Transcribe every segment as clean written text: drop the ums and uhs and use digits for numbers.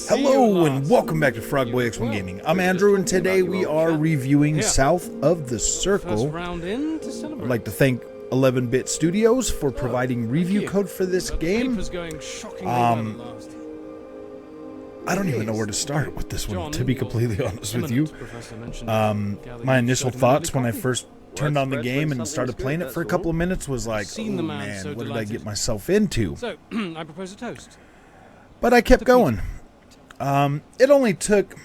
Hello and welcome back to Frogboy X1 Gaming. I'm Andrew and today we are reviewing South of the Circle. I'd like to thank 11-Bit Studios for providing review code for this game. I don't even know where to start with this one, to be completely honest with you. My initial thoughts when I first turned on the game and started playing it for a couple of minutes was like, oh man, what did I get myself into? So, I propose a toast. But I kept going. It only took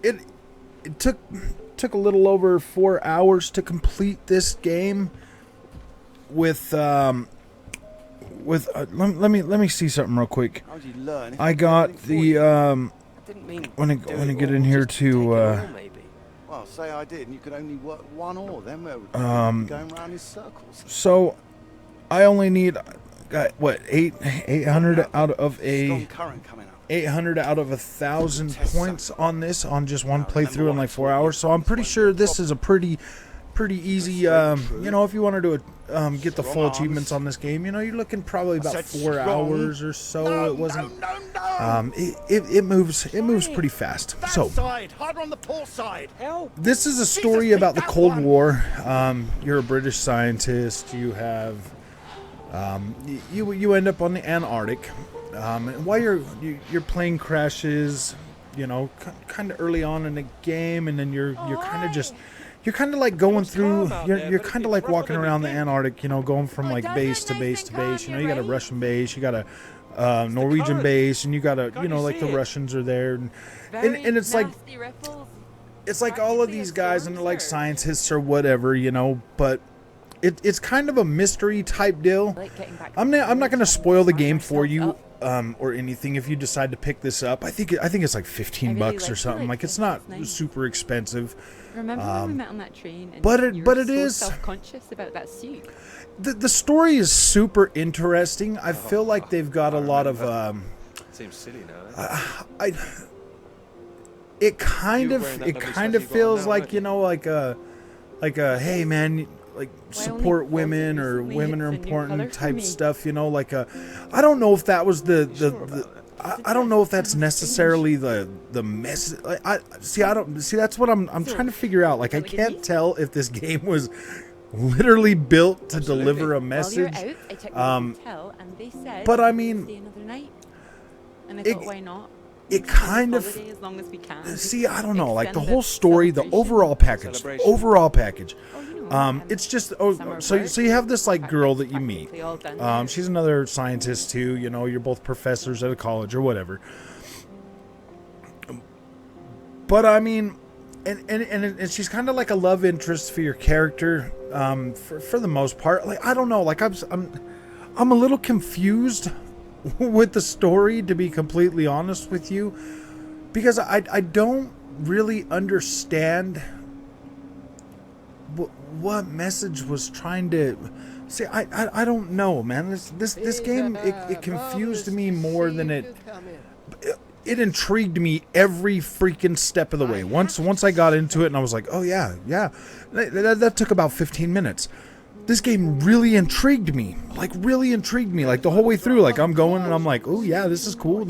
it took a little over 4 hours to complete this game. Let me see something real quick. I got the when I get in here to well, say I did, and you could only work one or then we're going around in circles. So I only need what 800 out of a 800 out of 1,000 points on this on just one playthrough in like 4 hours. So I'm pretty sure this is a pretty easy. You know, if you wanted to get the full achievements on this game, you know, you're looking probably about 4 hours or so. It wasn't. It moves pretty fast. So this is a story about the Cold War. You're a British scientist. You have you end up on the Antarctic. And while your plane crashes, you know, kind of early on in the game, and then you're kind of like going through, you're kind of like walking around the Antarctic, you know, going from like base to base to base. You know, you got a Russian base, you got a Norwegian base, and you got a, you know, like the Russians are there, and it's like all of these guys, and they're like scientists or whatever, you know, but it's kind of a mystery type deal. I'm not going to spoil the game for you. Or anything if you decide to pick this up. I think it's like $15 or something. Like, it's not super expensive. Remember when we met on that train? And but it so is self-conscious about that suit. The story is super interesting. I feel like they've got a lot of seems silly now. It kind of feels like, you know, like a hey man, like support women, or women are important type stuff, you know, like I don't know if that was I don't know if that's necessarily the message. I don't see, that's what I'm trying to figure out. Like, I can't tell if this game was literally built to deliver a message. But I mean, why not? It kind of, as long as we can. See, I don't know, like the whole story, the overall package. It's just, so you have this like girl that you meet. She's another scientist too, you know, you're both professors at a college or whatever. But I mean, and she's kind of like a love interest for your character, for the most part. Like, I don't know, like I'm a little confused with the story, to be completely honest with you, because I don't really understand what message was trying to see. I don't know, man. This game, it confused me more than it intrigued me every freaking step of the way. Once I got into it and I was like, oh yeah, that took about 15 minutes. This game really intrigued me, like the whole way through. Like, I'm going and I'm like, oh yeah, this is cool.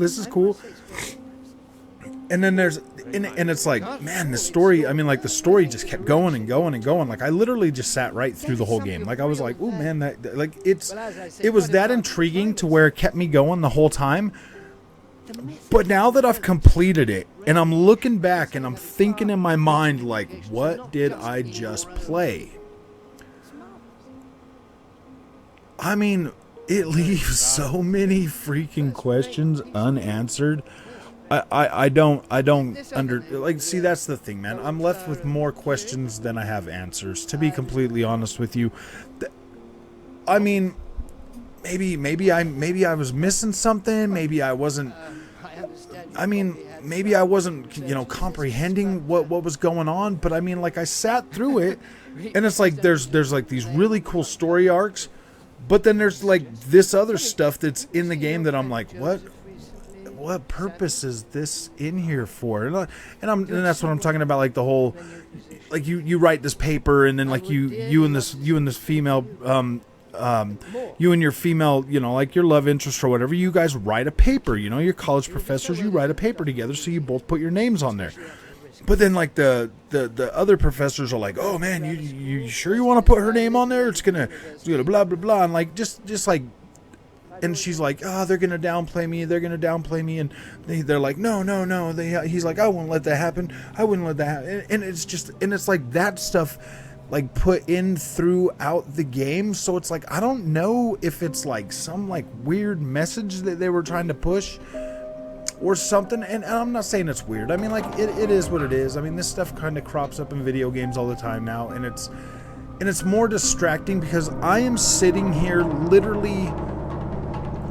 And then and it's like, man, the story, I mean, like, the story just kept going and going and going. Like, I literally just sat right through the whole game. Like, I was like, oh man, that, like, it was that intriguing to where it kept me going the whole time. But now that I've completed it and I'm looking back and I'm thinking in my mind, like, what did I just play? I mean, it leaves so many freaking questions unanswered. I don't see, that's the thing, man. I'm left with more questions than I have answers, to be completely honest with you. I mean, maybe I was missing something. Maybe I wasn't, you know, comprehending what was going on. But I mean, like, I sat through it and it's like, there's like these really cool story arcs. But then there's like this other stuff that's in the game that I'm like, what purpose is this in here for? And that's what I'm talking about. Like, the whole, like, you write this paper and then like you and this female you and your female, you know, like your love interest or whatever, you guys write a paper, you know, your college professors, you write a paper together, so you both put your names on there. But then, like, the other professors are like, oh man, you sure you want to put her name on there? It's gonna blah blah blah, and like just like, and she's like, oh, they're gonna downplay me, and they're like, no. He's like, I wouldn't let that happen. I wouldn't let that happen. And it's like that stuff, like, put in throughout the game. So it's like, I don't know if it's like some like weird message that they were trying to push or something. And I'm not saying it's weird. I mean, like, it is what it is. I mean, this stuff kind of crops up in video games all the time now, and it's more distracting because I am sitting here literally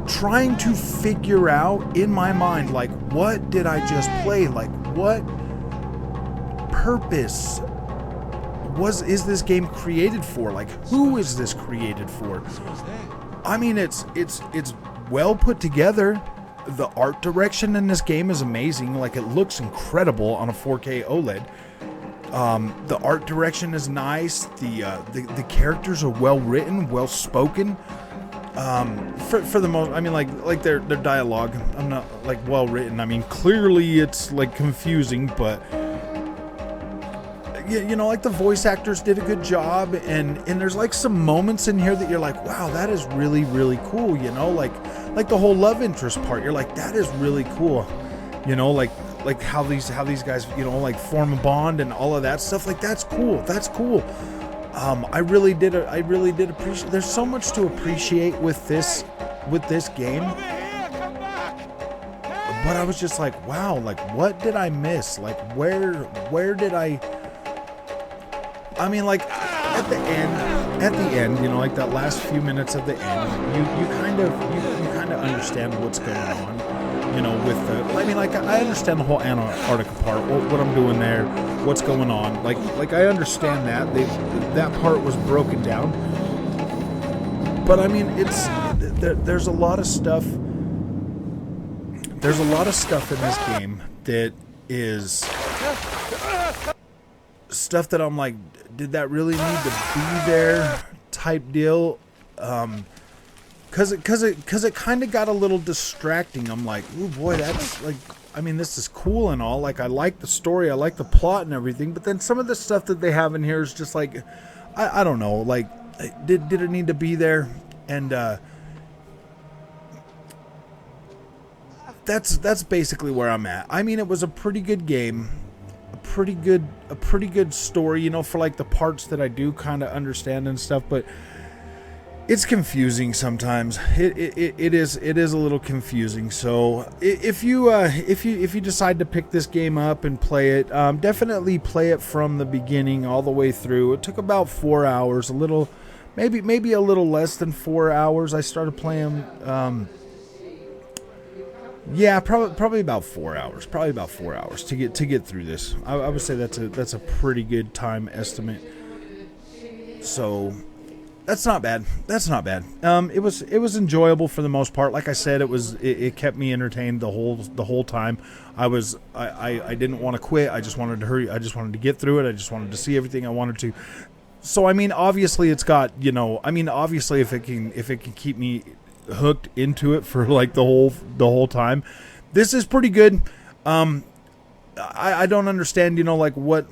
trying to figure out in my mind, like, what did I just play? Like, what purpose is this game created for? Like, who is this created for? I mean, it's well put together. The art direction in this game is amazing. Like, it looks incredible on a 4K OLED. The art direction is nice. The characters are well written, well spoken. For the most, I mean, like their dialogue, I'm not like well written. I mean, clearly it's like confusing, but you know, like the voice actors did a good job, and there's like some moments in here that you're like, wow, that is really, really cool. You know, like the whole love interest part. You're like, that is really cool. You know, like how these guys, you know, like form a bond and all of that stuff. Like, that's cool. That's cool. I really did appreciate. There's so much to appreciate with this game. But I was just like, wow, like, what did I miss? Like, where did I mean, like, at the end, you know, like that last few minutes of the end, you kind of understand what's going on, you know, with the, I mean, like, I understand the whole Antarctica part, what I'm doing there, what's going on, like I understand that, that part was broken down, but I mean, there's a lot of stuff in this game that is stuff that I'm like, did that really need to be there type deal? Cause it kind of got a little distracting. I'm like, oh boy, that's like, I mean, this is cool and all. Like, I like the story, I like the plot and everything. But then some of the stuff that they have in here is just like, I don't know. Like, did it need to be there? And that's basically where I'm at. I mean, it was a pretty good game. A pretty good story, you know, for like the parts that I do kind of understand and stuff, but it's confusing sometimes. It is a little confusing. So if you decide to pick this game up and play it, definitely play it from the beginning all the way through. It took about 4 hours, maybe a little less than 4 hours. I started playing. Yeah, probably about 4 hours. Probably about 4 hours to get through this. I would say that's a pretty good time estimate. So that's not bad. It was enjoyable for the most part. Like I said, it kept me entertained the whole time. I didn't want to quit. I just wanted to hurry. I just wanted to get through it. I just wanted to see everything I wanted to. So I mean, obviously it's got, you know, I mean, obviously if it can keep me hooked into it for like the whole time, this is pretty good. I don't understand, you know, like what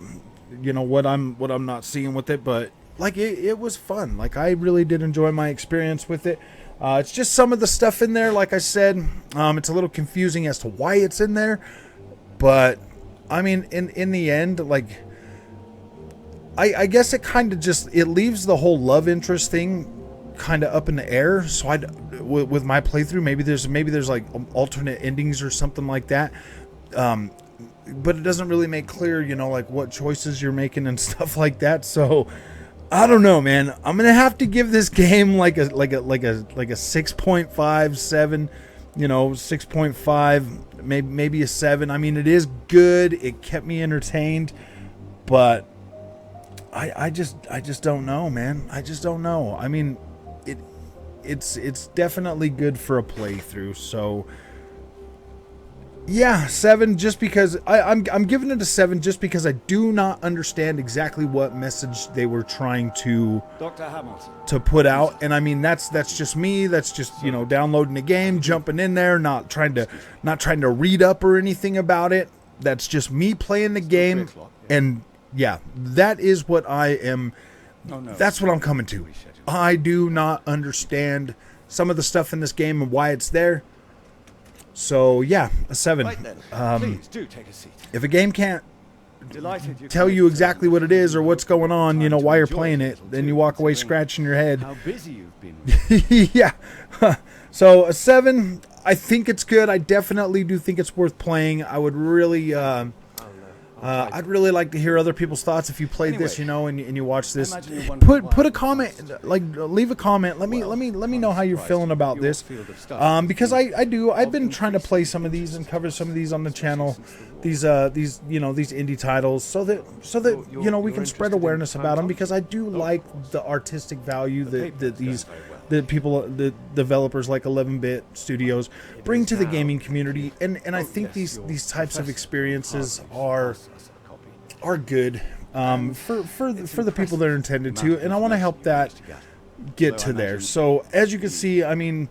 I'm not seeing with it, but like it was fun. Like, I really did enjoy my experience with it. It's just some of the stuff in there, like I said, it's a little confusing as to why it's in there, but I mean, in the end, like, I guess it kind of just, it leaves the whole love interest thing kind of up in the air. So with my playthrough, maybe there's like alternate endings or something like that, but it doesn't really make clear, you know, like what choices you're making and stuff like that. So I don't know, man. I'm gonna have to give this game like a 6.5, 7, you know, 6.5, maybe a 7. I mean, it is good. It kept me entertained, but I just don't know, man. I just don't know. I mean, it's definitely good for a playthrough. So Yeah, 7. Just because I'm giving it a 7, just because I do not understand exactly what message they were trying to put out. And I mean, that's just me. That's just, you know, downloading the game, jumping in there, not trying to read up or anything about it. That's just me playing the game. And yeah, that is what I am. That's what I'm coming to. I do not understand some of the stuff in this game and why it's there. So yeah, a 7. Please do take a seat. If a game can't tell you exactly what it is or what's going on, you know, why you're playing it, then you walk away scratching your head. How busy you've been. Yeah. So a 7. I think it's good. I definitely do think it's worth playing. I would really I'd really like to hear other people's thoughts if you played this, you know, and you watch this. Put a comment, like leave a comment. Let me know how you're feeling about this, because I've been trying to play some of these and cover some of these on the channel, these you know, these indie titles, so that you know, we can spread awareness about them, because I do like the artistic value that people, the developers like 11-bit studios bring to the gaming community, and I think these types of experiences are good for the people that are intended to, and I want to help that get to there. So as you can see, I mean,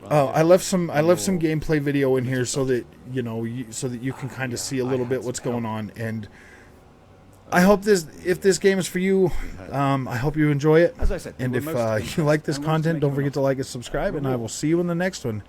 I left some gameplay video in here so that you know, so that you can kind of see a little bit what's going on. And I hope if this game is for you, I hope you enjoy it. And if you like this content, don't forget to like and subscribe, and I will see you in the next one.